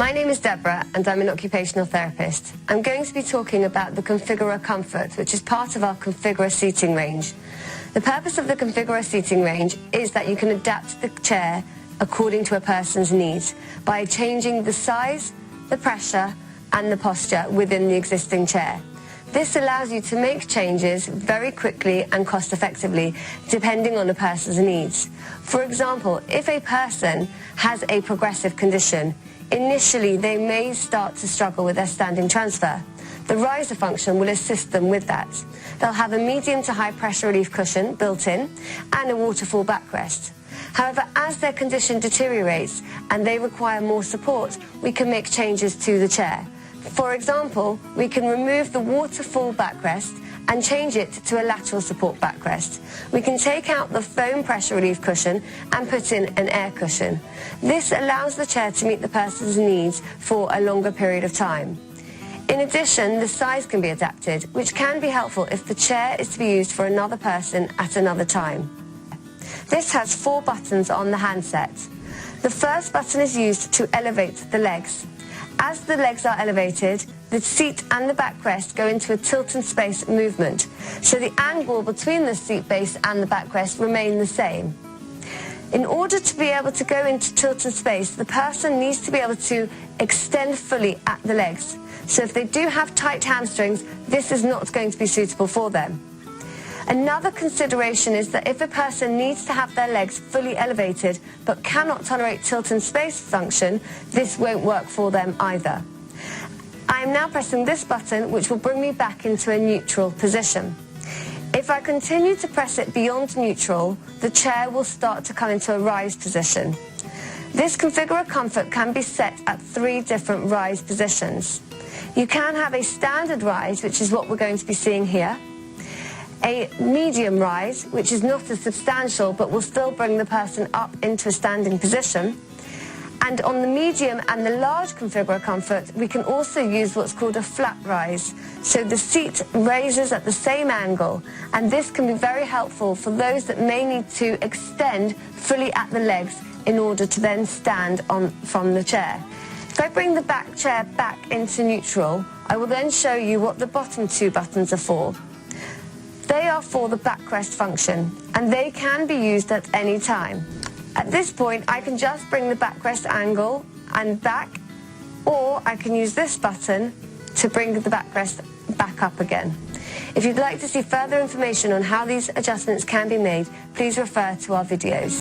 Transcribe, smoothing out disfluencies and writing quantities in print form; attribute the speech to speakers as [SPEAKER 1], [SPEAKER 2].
[SPEAKER 1] My name is Deborah and I'm an occupational therapist. I'm going to be talking about the Configura Comfort, which is part of our Configura seating range. The purpose of the Configura seating range is that you can adapt the chair according to a person's needs by changing the size, the pressure and the posture within the existing chair. This allows you to make changes very quickly and cost effectively depending on a person's needs. For example, if a person has a progressive condition, initially they may start to struggle with their standing transfer. The riser function will assist them with that. They'll have a medium to high pressure relief cushion built in and a waterfall backrest. However, as their condition deteriorates and they require more support, we can make changes to the chair. For example, we can remove the waterfall backrest and change it to a lateral support backrest. We can take out the foam pressure relief cushion and put in an air cushion. This allows the chair to meet the person's needs for a longer period of time. In addition, the size can be adapted, which can be helpful if the chair is to be used for another person at another time. This has 4 buttons on the handset. The first button is used to elevate the legs. As the legs are elevated, the seat and the backrest go into a tilt and space movement, so the angle between the seat base and the backrest remain the same. In order to be able to go into tilt and space, the person needs to be able to extend fully at the legs. So if they do have tight hamstrings, this is not going to be suitable for them. Another consideration is that if a person needs to have their legs fully elevated but cannot tolerate tilt and space function, this won't work for them either. I am now pressing this button, which will bring me back into a neutral position. If I continue to press it beyond neutral, the chair will start to come into a rise position. This Configura Comfort can be set at 3 different rise positions. You can have a standard rise, which is what we're going to be seeing here, a medium rise, which is not as substantial but will still bring the person up into a standing position. And on the medium and the large Configura Comfort, we can also use what's called a flat rise. So the seat raises at the same angle, and this can be very helpful for those that may need to extend fully at the legs in order to then stand on from the chair. If I bring the back chair back into neutral, I will then show you what the bottom 2 buttons are for. They are for the backrest function, and they can be used at any time. At this point, I can just bring the backrest angle and back, or I can use this button to bring the backrest back up again. If you'd like to see further information on how these adjustments can be made, please refer to our videos.